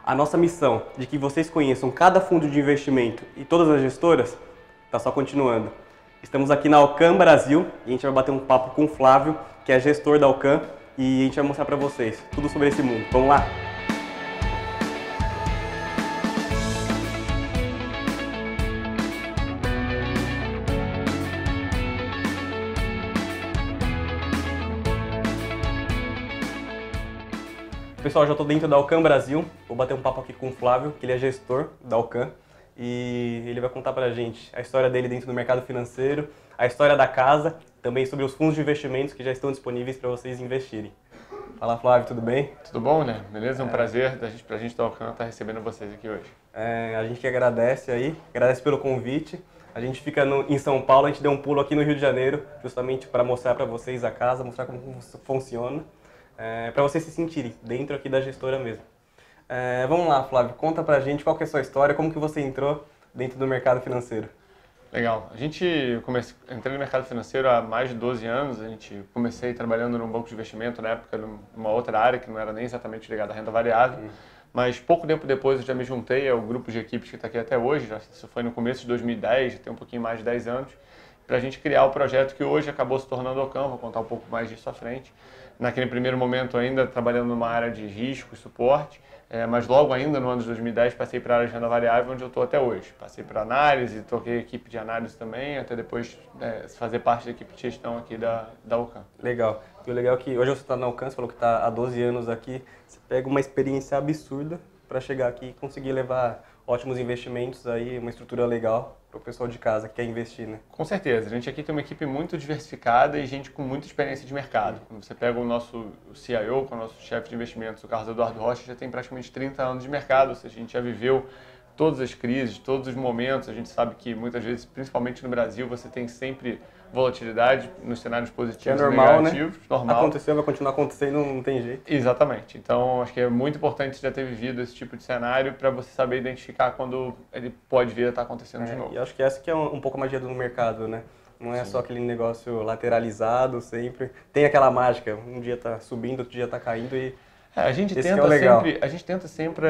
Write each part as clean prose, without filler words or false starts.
A nossa missão de que vocês conheçam cada fundo de investimento e todas as gestoras está só continuando. Estamos aqui na Alcan Brasil e a gente vai bater um papo com o Flávio, que é gestor da Alcan, e a gente vai mostrar para vocês tudo sobre esse mundo. Vamos lá? Pessoal, já estou dentro da Alcan Brasil, vou bater um papo aqui com o Flávio, que ele é gestor da Alcan, e ele vai contar pra gente a história dele dentro do mercado financeiro, a história da casa, também sobre os fundos de investimentos que já estão disponíveis para vocês investirem. Fala, Flávio, tudo bem? Tudo bom, né? Beleza? É um prazer pra gente da Alcan estar recebendo vocês aqui hoje. A gente que agradece aí, agradece pelo convite. A gente fica em São Paulo, a gente deu um pulo aqui no Rio de Janeiro, justamente para mostrar para vocês a casa, mostrar como funciona. Para vocês se sentirem dentro aqui da gestora mesmo. Vamos lá, Flávio, conta pra gente qual que é a sua história, como que você entrou dentro do mercado financeiro. Legal. Entrei no mercado financeiro há mais de 12 anos, comecei trabalhando num banco de investimento, na época numa outra área que não era nem exatamente ligada à renda variável, mas pouco tempo depois eu já me juntei ao grupo de equipes que está aqui até hoje, isso foi no começo de 2010, já tem um pouquinho mais de 10 anos, para a gente criar o projeto que hoje acabou se tornando a Alcan, vou contar um pouco mais disso à frente. Naquele primeiro momento ainda trabalhando numa área de risco e suporte, mas logo ainda no ano de 2010 passei para a área de renda variável, onde eu estou até hoje. Passei para análise, toquei equipe de análise também, até depois fazer parte da equipe de gestão aqui da Alcan. Legal. E o legal é que hoje você está na Alcan, você falou que está há 12 anos aqui, você pega uma experiência absurda para chegar aqui e conseguir levar ótimos investimentos aí, uma estrutura legal para o pessoal de casa que quer investir, né? Com certeza. A gente aqui tem uma equipe muito diversificada e gente com muita experiência de mercado. Quando você pega o nosso CIO, que é o nosso chefe de investimentos, o Carlos Eduardo Rocha, já tem praticamente 30 anos de mercado, ou seja, a gente já viveu todas as crises, todos os momentos. A gente sabe que muitas vezes, principalmente no Brasil, você tem sempre volatilidade nos cenários positivos e negativos. Né? Normal. Aconteceu, vai continuar acontecendo, não tem jeito. Exatamente. Então, acho que é muito importante já ter vivido esse tipo de cenário para você saber identificar quando ele pode vir a estar acontecendo de novo. E acho que essa que é um pouco a magia do mercado, né? Não é só aquele negócio lateralizado sempre. Tem aquela mágica, um dia tá subindo, outro dia tá caindo e a gente tenta sempre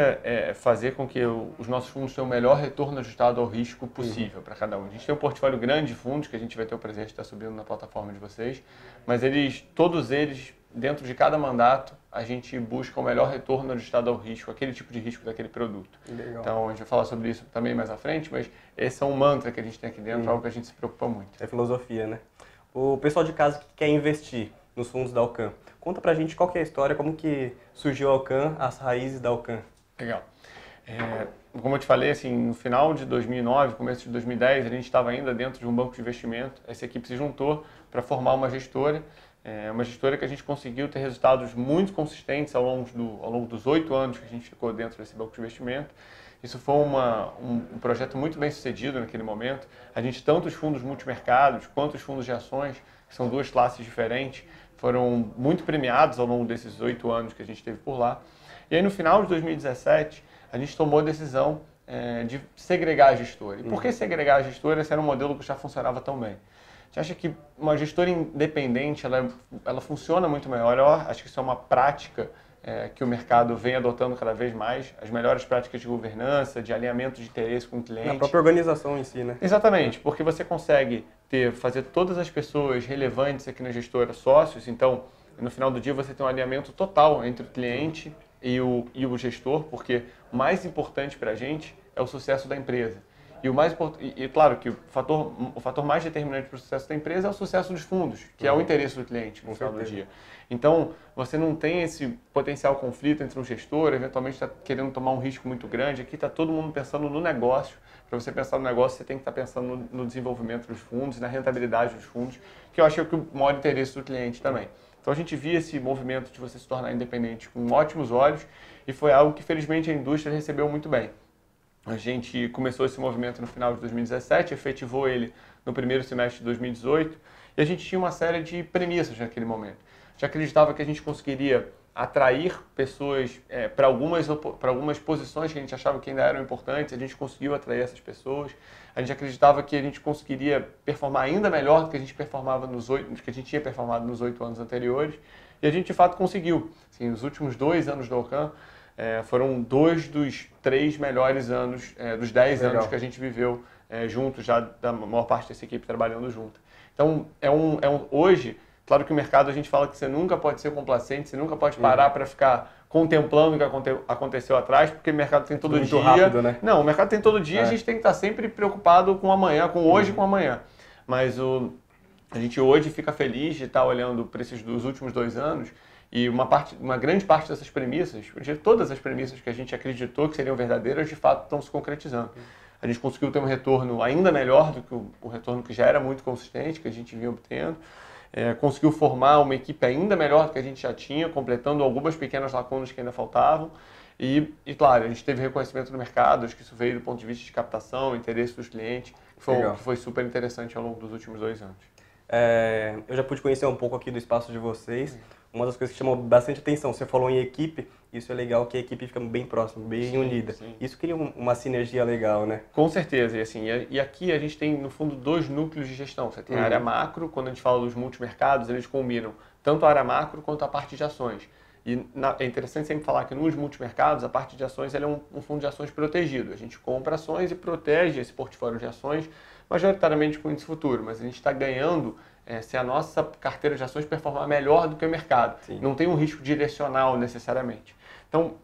fazer com que os nossos fundos tenham o melhor retorno ajustado ao risco possível para cada um. A gente tem um portfólio grande de fundos que a gente vai ter o prazer de estar subindo na plataforma de vocês, mas todos eles, dentro de cada mandato, a gente busca o melhor retorno ajustado ao risco, aquele tipo de risco daquele produto. Legal. Então, a gente vai falar sobre isso também mais à frente, mas esse é um mantra que a gente tem aqui dentro, algo que a gente se preocupa muito. É filosofia, né? O pessoal de casa que quer investir nos fundos da Alcan, conta pra gente qual que é a história, como que surgiu a Alcan, as raízes da Alcan. Legal. Como eu te falei, assim, no final de 2009, começo de 2010, a gente estava ainda dentro de um banco de investimento. Essa equipe se juntou para formar uma gestora que a gente conseguiu ter resultados muito consistentes ao longo dos 8 anos que a gente ficou dentro desse banco de investimento. Isso foi um projeto muito bem sucedido naquele momento. A gente, tanto os fundos multimercados quanto os fundos de ações, que são duas classes diferentes, foram muito premiados ao longo desses 8 anos que a gente teve por lá. E aí, no final de 2017, a gente tomou a decisão de segregar a gestora. E por que segregar a gestora? Esse era um modelo que já funcionava tão bem. A gente acha que uma gestora independente, ela funciona muito melhor. Acho que isso é uma prática que o mercado vem adotando cada vez mais. As melhores práticas de governança, de alinhamento de interesse com o cliente. Na própria organização em si, né? Exatamente, porque você consegue fazer todas as pessoas relevantes aqui na gestora sócios. Então, no final do dia, você tem um alinhamento total entre o cliente e o gestor, porque o mais importante para a gente é o sucesso da empresa. E claro que o fator mais determinante para o sucesso da empresa é o sucesso dos fundos, que é o interesse do cliente no final do dia. Então, você não tem esse potencial conflito entre um gestor, eventualmente está querendo tomar um risco muito grande. Aqui está todo mundo pensando no negócio. Para você pensar no negócio, você tem que estar pensando no desenvolvimento dos fundos, na rentabilidade dos fundos, que eu acho que é o maior interesse do cliente também. Então, a gente via esse movimento de você se tornar independente com ótimos olhos e foi algo que, felizmente, a indústria recebeu muito bem. A gente começou esse movimento no final de 2017, efetivou ele no primeiro semestre de 2018 e a gente tinha uma série de premissas naquele momento. A gente acreditava que a gente conseguiria atrair pessoas para algumas posições que a gente achava que ainda eram importantes, a gente conseguiu atrair essas pessoas. A gente acreditava que a gente conseguiria performar ainda melhor do que a gente tinha performado nos 8 anos anteriores e a gente de fato conseguiu. Assim, nos últimos 2 anos da Alcan, foram 2 dos 3 melhores anos, dos 10 Legal. anos que a gente viveu juntos, já da maior parte dessa equipe trabalhando junto. Então, hoje, claro que o mercado a gente fala que você nunca pode ser complacente, você nunca pode parar para ficar contemplando o que aconteceu atrás, porque o mercado tem todo muito dia. rápido, né? Não, o mercado tem todo dia, a gente tem que estar sempre preocupado com amanhã, com hoje e com amanhã. Mas a gente hoje fica feliz de estar olhando para esses dos últimos 2 anos e uma grande parte dessas premissas, todas as premissas que a gente acreditou que seriam verdadeiras, de fato estão se concretizando. A gente conseguiu ter um retorno ainda melhor do que o retorno que já era muito consistente, que a gente vinha obtendo. Conseguiu formar uma equipe ainda melhor do que a gente já tinha, completando algumas pequenas lacunas que ainda faltavam. E claro, a gente teve reconhecimento no mercado, acho que isso veio do ponto de vista de captação, interesse dos clientes, que foi super interessante ao longo dos últimos 2 anos. Eu já pude conhecer um pouco aqui do espaço de vocês. Uma das coisas que chamou bastante atenção, você falou em equipe, isso é legal que a equipe fica bem próxima, bem unida. Sim. Isso cria uma sinergia legal, né? Com certeza, e aqui a gente tem no fundo 2 núcleos de gestão. Você tem a área macro, quando a gente fala dos multimercados, eles combinam tanto a área macro quanto a parte de ações. E é interessante sempre falar que nos multimercados a parte de ações é um fundo de ações protegido. A gente compra ações e protege esse portfólio de ações, majoritariamente com índice futuro, mas a gente está ganhando se a nossa carteira de ações performar melhor do que o mercado. Sim. Não tem um risco direcional necessariamente. Então,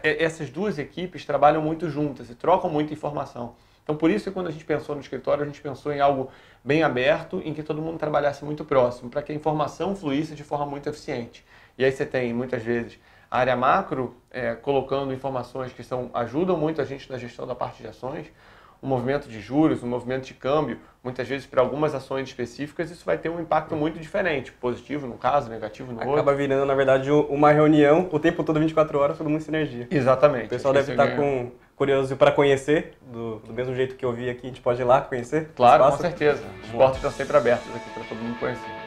essas 2 equipes trabalham muito juntas e trocam muita informação. Então, por isso que quando a gente pensou no escritório, a gente pensou em algo bem aberto, em que todo mundo trabalhasse muito próximo, para que a informação fluísse de forma muito eficiente. E aí você tem, muitas vezes, a área macro colocando informações que ajudam muito a gente na gestão da parte de ações, um movimento de juros, um movimento de câmbio, muitas vezes para algumas ações específicas, isso vai ter um impacto muito diferente, positivo no caso, negativo no outro. Acaba virando, na verdade, uma reunião o tempo todo, 24 horas, todo mundo em sinergia. Exatamente. O pessoal deve estar curioso para conhecer, do mesmo jeito que eu vi aqui, a gente pode ir lá conhecer? Claro, com certeza. Os portas estão sempre abertos aqui para todo mundo conhecer.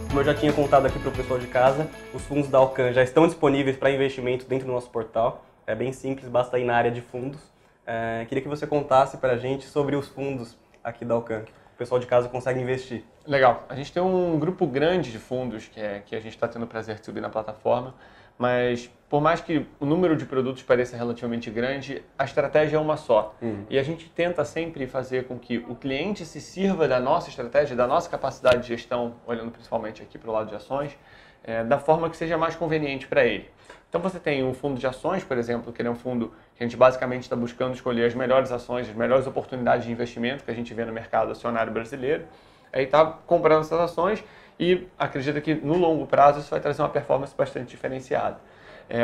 Como eu já tinha contado aqui para o pessoal de casa, os fundos da Alcan já estão disponíveis para investimento dentro do nosso portal. É bem simples, basta ir na área de fundos. Queria que você contasse para a gente sobre os fundos aqui da Alcan, que o pessoal de casa consegue investir. Legal. A gente tem um grupo grande de fundos que a gente está tendo o prazer de subir na plataforma, mas por mais que o número de produtos pareça relativamente grande, a estratégia é uma só. E a gente tenta sempre fazer com que o cliente se sirva da nossa estratégia, da nossa capacidade de gestão, olhando principalmente aqui para o lado de ações, da forma que seja mais conveniente para ele. Então você tem um fundo de ações, por exemplo, que ele é um fundo que a gente basicamente está buscando escolher as melhores ações, as melhores oportunidades de investimento que a gente vê no mercado acionário brasileiro. Aí está comprando essas ações e acredita que no longo prazo isso vai trazer uma performance bastante diferenciada.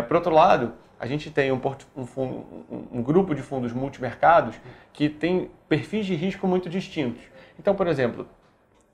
Por outro lado, a gente tem um grupo de fundos multimercados que tem perfis de risco muito distintos. Então, por exemplo,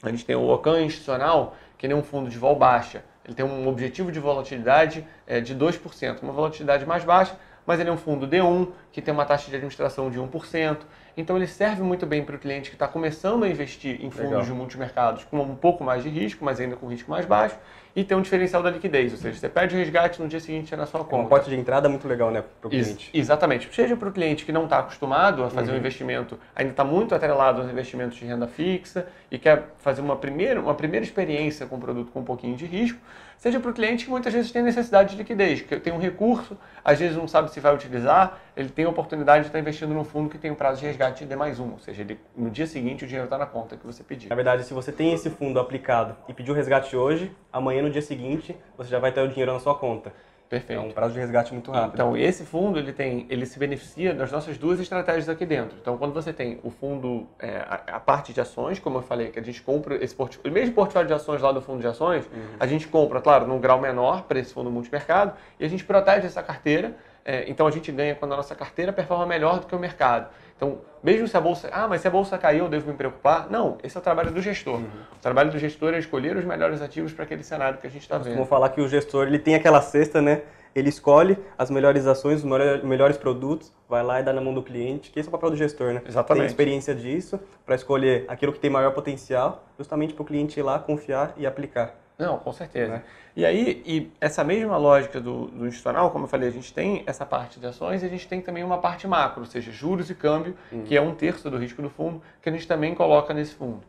a gente tem o Alcan institucional, que ele é um fundo de vol baixa. Ele tem um objetivo de volatilidade de 2%, uma volatilidade mais baixa, mas ele é um fundo D1, que tem uma taxa de administração de 1%. Então ele serve muito bem para o cliente que está começando a investir em fundos de multimercados com um pouco mais de risco, mas ainda com risco mais baixo, e tem um diferencial da liquidez, ou seja, você pede o resgate no dia seguinte na sua conta. Uma porta de entrada muito legal, né, para o cliente. Exatamente. Seja para o cliente que não está acostumado a fazer um investimento, ainda está muito atrelado aos investimentos de renda fixa e quer fazer uma primeira experiência com um produto com um pouquinho de risco, seja para o cliente que muitas vezes tem necessidade de liquidez, que tem um recurso, às vezes não sabe se vai utilizar, ele tem a oportunidade de estar investindo num fundo que tem um prazo de resgate de D+1, ou seja, no dia seguinte o dinheiro está na conta que você pediu. Na verdade, se você tem esse fundo aplicado e pediu o resgate hoje, amanhã no dia seguinte você já vai ter o dinheiro na sua conta. Perfeito. É um prazo de resgate muito rápido. Então, esse fundo ele se beneficia das nossas 2 estratégias aqui dentro. Então, quando você tem o fundo, a parte de ações, como eu falei, que a gente compra o mesmo portfólio de ações lá do fundo de ações, a gente compra, claro, num grau menor para esse fundo multimercado e a gente protege essa carteira. Então, a gente ganha quando a nossa carteira performa melhor do que o mercado. Então, mesmo se a bolsa... mas se a bolsa caiu, eu devo me preocupar? Não, esse é o trabalho do gestor. O trabalho do gestor é escolher os melhores ativos para aquele cenário que a gente está vendo. Vamos falar que o gestor ele tem aquela cesta, né, ele escolhe as melhores ações, os melhores produtos, vai lá e dá na mão do cliente, que esse é o papel do gestor, né? Exatamente. Tem experiência disso para escolher aquilo que tem maior potencial, justamente para o cliente ir lá, confiar e aplicar. Não, com certeza. Né? E aí, essa mesma lógica do institucional, como eu falei, a gente tem essa parte de ações e a gente tem também uma parte macro, ou seja, juros e câmbio, que é 1/3 do risco do fundo, que a gente também coloca nesse fundo.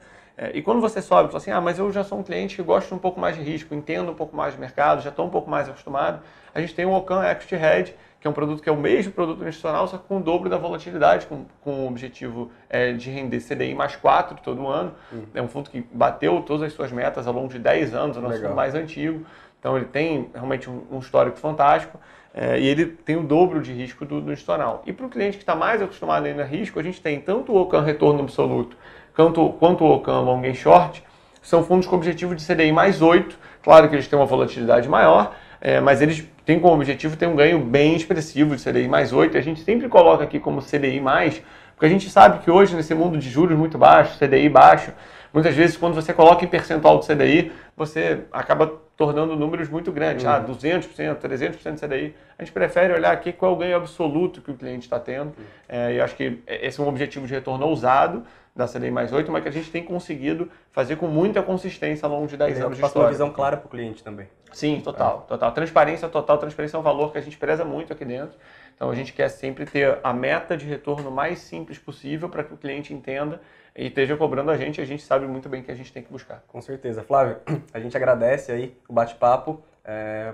E quando você sobe, fala assim, mas eu já sou um cliente que gosta um pouco mais de risco, entendo um pouco mais de mercado, já estou um pouco mais acostumado, a gente tem o Ocon Equity Hedge, que é um produto que é o mesmo produto institucional, só que com o dobro da volatilidade, com o objetivo de render CDI mais 4 todo ano. É um fundo que bateu todas as suas metas ao longo de 10 anos, é o nosso fundo mais antigo. Então ele tem realmente um histórico fantástico e ele tem o dobro de risco do institucional. E para o cliente que está mais acostumado ainda a risco, a gente tem tanto o Ocon Retorno Absoluto quanto o Ocon Long and Short, são fundos com objetivo de CDI mais 8. Claro que eles têm uma volatilidade maior, mas eles têm como objetivo ter um ganho bem expressivo de CDI mais 8. A gente sempre coloca aqui como CDI mais, porque a gente sabe que hoje, nesse mundo de juros muito baixo, CDI baixo, muitas vezes quando você coloca em percentual de CDI, você acaba tornando números muito grandes. 200%, 300% de CDI. A gente prefere olhar aqui qual é o ganho absoluto que o cliente está tendo. E eu acho que esse é um objetivo de retorno ousado da CDI mais 8, mas que a gente tem conseguido fazer com muita consistência ao longo de 10 anos de história. Uma visão clara para o cliente também. Sim, total. Transparência total, transparência é um valor que a gente preza muito aqui dentro. Então a gente quer sempre ter a meta de retorno mais simples possível para que o cliente entenda e esteja cobrando a gente sabe muito bem que a gente tem que buscar. Com certeza. Flávio, a gente agradece aí o bate-papo.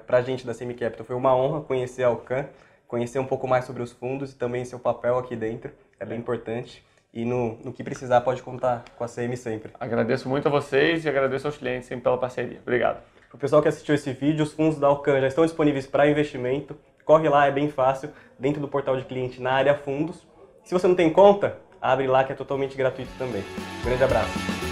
Para a gente da CM Capital foi uma honra conhecer a Ocon, conhecer um pouco mais sobre os fundos e também seu papel aqui dentro. É bem importante. E no que precisar pode contar com a CM sempre. Agradeço muito a vocês e agradeço aos clientes sempre pela parceria. Obrigado. Para o pessoal que assistiu esse vídeo, os fundos da Ocon já estão disponíveis para investimento. Corre lá, é bem fácil, dentro do portal de cliente na área fundos. Se você não tem conta, abre lá que é totalmente gratuito também. Um grande abraço.